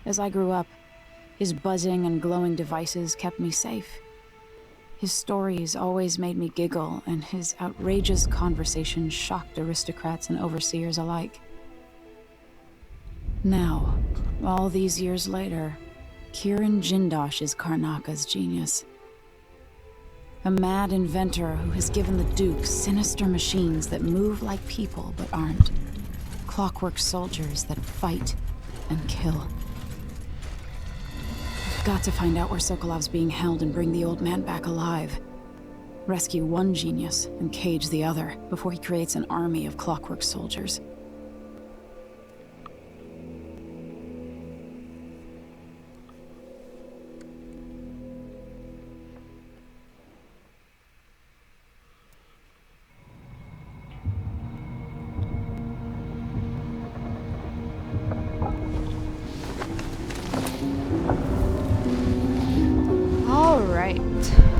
As I grew up, his buzzing and glowing devices kept me safe. His stories always made me giggle, and his outrageous conversations shocked aristocrats and overseers alike. Now, all these years later, Kirin Jindosh is Karnaka's genius. A mad inventor who has given the Duke sinister machines that move like people but aren't. Clockwork soldiers that fight and kill. I've got to find out where Sokolov's being held and bring the old man back alive. Rescue one genius and cage the other before he creates an army of Clockwork soldiers.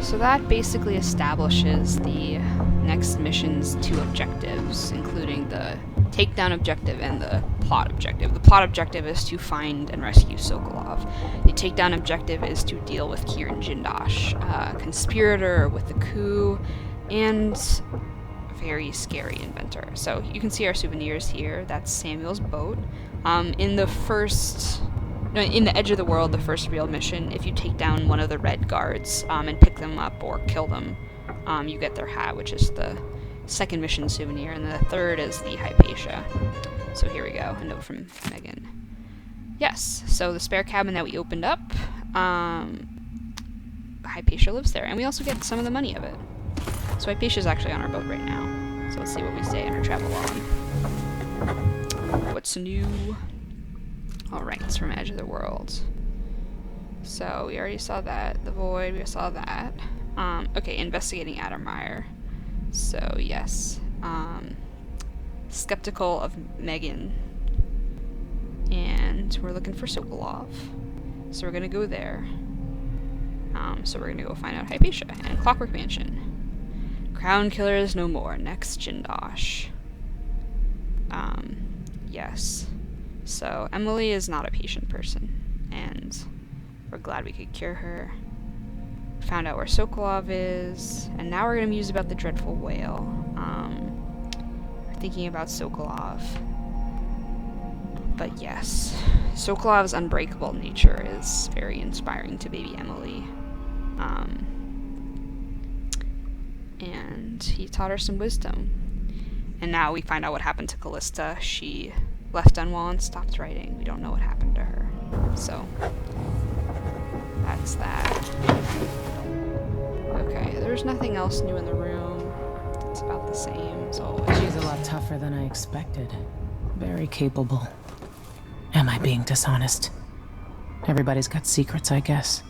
So that basically establishes the next mission's two objectives, including the takedown objective and the plot objective. The plot objective is to find and rescue Sokolov. The takedown objective is to deal with Kirin Jindosh, a conspirator with the coup and very scary inventor. So you can see our souvenirs here. That's Samuel's boat. In the Edge of the World, the first real mission, if you take down one of the red guards and pick them up or kill them, you get their hat, which is the second mission souvenir, and the third is the Hypatia. So here we go, a note from Megan. Yes, so the spare cabin that we opened up, Hypatia lives there, and we also get some of the money of it. So Hypatia's actually on our boat right now, so let's see what we say in her travel log. What's new? Alright, it's from Edge of the World. So, we already saw that. The Void, we saw that. Okay, investigating Adamire. So, yes. Skeptical of Megan. And we're looking for Sokolov. So we're gonna go there. So we're gonna go find out Hypatia and Clockwork Mansion. Crown Killers no more. Next Jindosh. Yes. So, Emily is not a patient person, and we're glad we could cure her. Found out where Sokolov is, and now we're going to muse about the Dreadful Wale. We're thinking about Sokolov. But yes, Sokolov's unbreakable nature is very inspiring to baby Emily. And he taught her some wisdom. And now we find out what happened to Callista. She left Dunwall and stopped writing. We don't know what happened to her. So, that's that. Okay, there's nothing else new in the room. It's about the same as always. She's a lot tougher than I expected. Very capable. Am I being dishonest? Everybody's got secrets, I guess.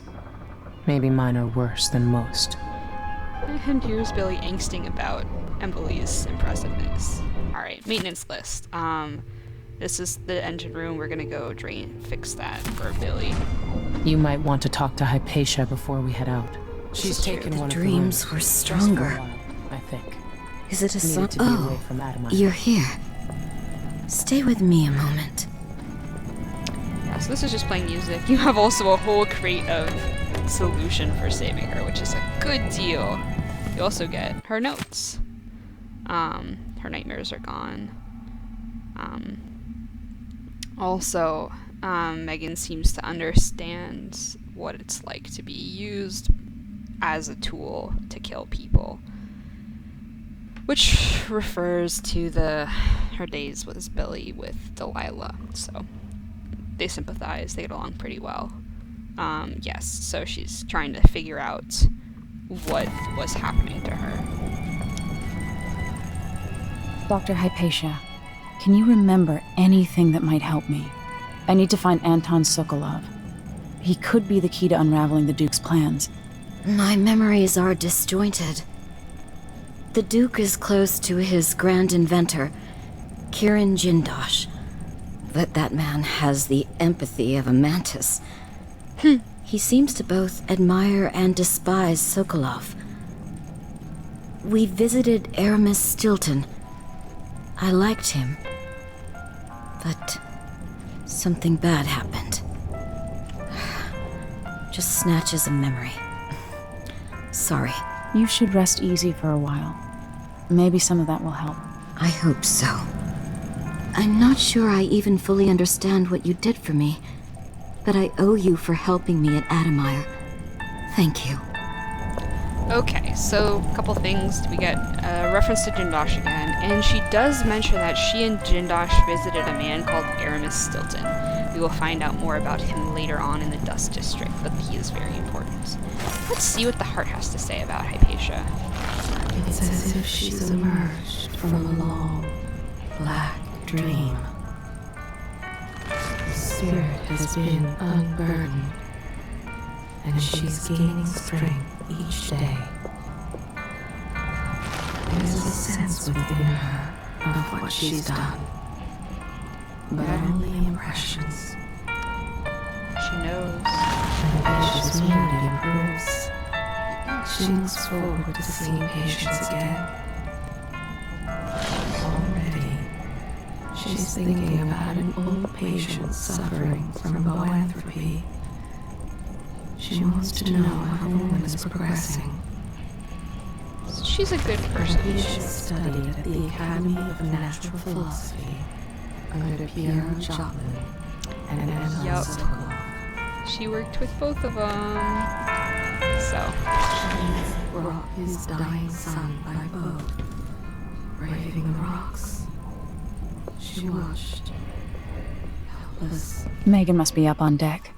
Maybe mine are worse than most. And here's Billy angsting about Emily's impressiveness. Alright, maintenance list. This is the engine room. We're gonna go fix that for Billy. You might want to talk to Hypatia before we head out. She's taken one of the dreams were stronger. I think. Is it a sign? sign? Oh, you're here. Stay with me a moment. Yeah, so this is just playing music. You have also a whole crate of solution for saving her, which is a good deal. You also get her notes. Her nightmares are gone. Also, Megan seems to understand what it's like to be used as a tool to kill people. Which refers to her days with Billy with Delilah. So, they sympathize, they get along pretty well. Yes, so she's trying to figure out what was happening to her. Dr. Hypatia, can you remember anything that might help me? I need to find Anton Sokolov. He could be the key to unraveling the Duke's plans. My memories are disjointed. The Duke is close to his grand inventor, Kirin Jindosh. But that man has the empathy of a mantis. He seems to both admire and despise Sokolov. We visited Aramis Stilton. I liked him. But something bad happened. Just snatches of memory. Sorry. You should rest easy for a while. Maybe some of that will help. I hope so. I'm not sure I even fully understand what you did for me, but I owe you for helping me at Adamire. Thank you. Okay, so a couple things. We get a reference to Jindosh again, and she does mention that she and Jindosh visited a man called Aramis Stilton. We will find out more about him later on in the Dust District, but he is very important. Let's see what the heart has to say about Hypatia. It's as if she's emerged from a long, black dream. The spirit has been unburdened, and she's gaining strength each day. There's a sense within her of what she's done, but only impressions. She knows. And as she's mood improves, she looks forward to seeing patients again. Already, she's thinking about an old patient suffering from boanthropy. She wants to know how the woman is progressing. She's a good person. He should study at the Academy of Natural Philosophy under Pierre Chapman and Anton Yup. Sokolov. She worked with both of them. So, She brought his dying son by boat, braving the rocks. She watched, helpless, Megan must be up on deck.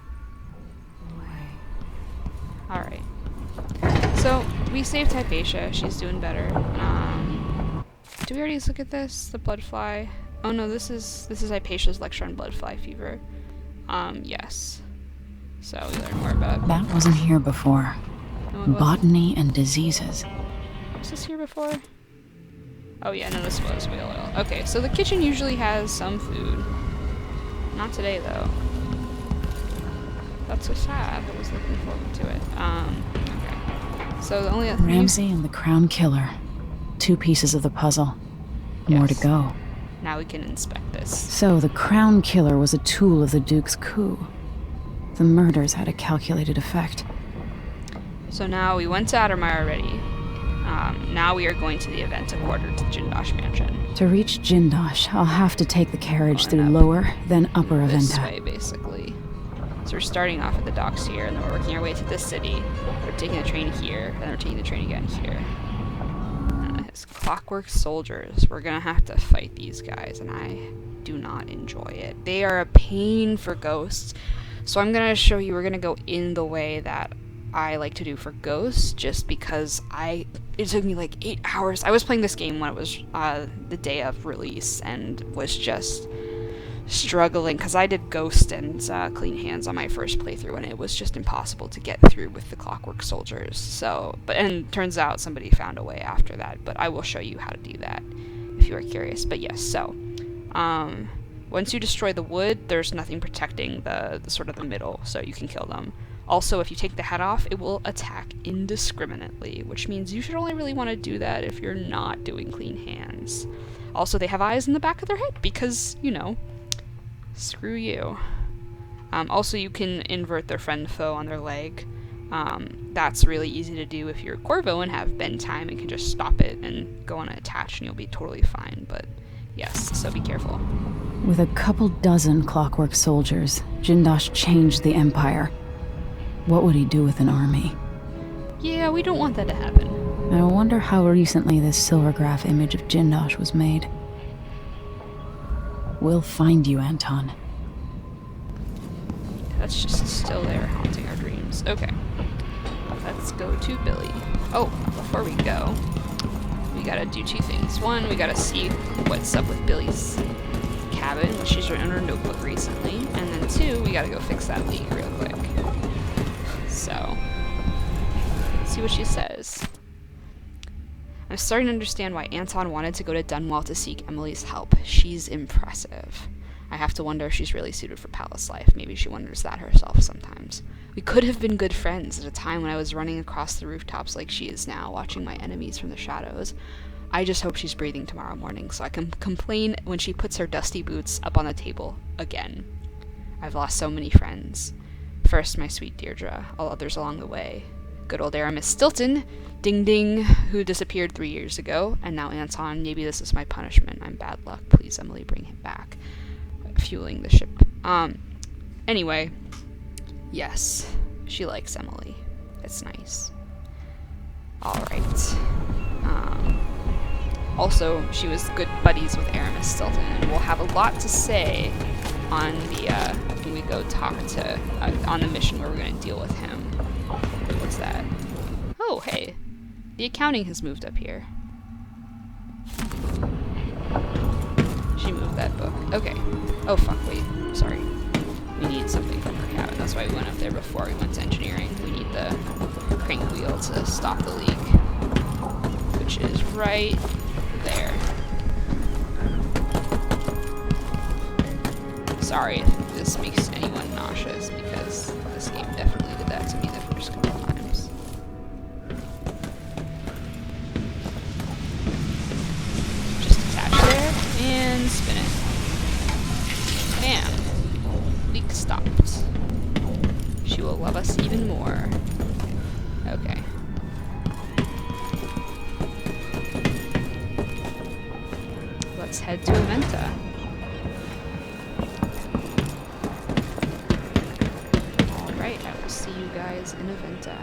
away. alright. So, we saved Hypatia. She's doing better. Do we already look at this? The bloodfly? Oh no, this is Hypatia's lecture on bloodfly fever. Yes. So, we learned more about That wasn't here before. No, it wasn't. Botany and diseases. Was this here before? Oh yeah, no, this was whale oil. Okay, so the kitchen usually has some food. Not today, though. That's so sad. I was looking forward to it. Okay. So the only other Ramsay and the Crown Killer. 2 pieces of the puzzle. More to Yes. go. Now we can inspect this. So the Crown Killer was a tool of the Duke's coup. The murders had a calculated effect. So now we went to Addermire already. Now we are going to the Aventa quarter to Jindosh Mansion. To reach Jindosh, I'll have to take the carriage Going through up. Lower, then Upper This Aventa. way, basically. So we're starting off at the docks here, and then we're working our way to this city. We're taking the train here, and then we're taking the train again here. It's Clockwork soldiers. We're gonna have to fight these guys, and I do not enjoy it. They are a pain for ghosts. So I'm gonna show you, we're gonna go in the way that I like to do for ghosts, just because it took me like 8 hours. I was playing this game when it was the day of release, and was just struggling, because I did Ghost and Clean Hands on my first playthrough, and it was just impossible to get through with the Clockwork soldiers. So, and turns out somebody found a way after that, but I will show you how to do that if you are curious. But yes, so once you destroy the wood, there's nothing protecting the sort of the middle, so you can kill them. Also, if you take the head off, it will attack indiscriminately, which means you should only really want to do that if you're not doing Clean Hands. Also, they have eyes in the back of their head because, you know, screw you. Also, you can invert their friend foe on their leg. That's really easy to do if you're Corvo and have bend time and can just stop it and go on an attach and you'll be totally fine. But yes, so be careful. With a couple dozen Clockwork soldiers, Jindosh changed the Empire. What would he do with an army? Yeah, we don't want that to happen. I wonder how recently this silvergraph image of Jindosh was made. We'll find you, Anton. That's just still there, haunting our dreams. Okay. Let's go to Billy. Oh, before we go, we gotta do 2 things. One, we gotta see what's up with Billy's cabin, which she's written in her notebook recently. And then 2, we gotta go fix that leak real quick. So, let's see what she says. I'm starting to understand why Anton wanted to go to Dunwall to seek Emily's help. She's impressive. I have to wonder if she's really suited for palace life. Maybe she wonders that herself sometimes. We could have been good friends at a time when I was running across the rooftops like she is now, watching my enemies from the shadows. I just hope she's breathing tomorrow morning so I can complain when she puts her dusty boots up on the table again. I've lost so many friends. First, my sweet Deirdre, all others along the way. Good old Aramis Stilton, ding ding, who disappeared 3 years ago, and now Anton, maybe this is my punishment. I'm bad luck. Please, Emily, bring him back. Fueling the ship. Anyway, yes, she likes Emily. It's nice. Alright. Also, she was good buddies with Aramis Stilton, and we'll have a lot to say on the, when we go talk to, on the mission where we're going to deal with him. What's that? Oh, hey. The accounting has moved up here. She moved that book. Okay. Oh, fuck, wait. Sorry. We need something from her cabin. That's why we went up there before we went to engineering. We need the crank wheel to stop the leak. Which is right there. Sorry if this makes anyone nauseous, because this game definitely did that to me the first couple times. Just attach there, and spin it. Bam! Leak stopped. She will love us even more. Okay. Let's head to Aventa. Alright, I will see you guys in Aventa.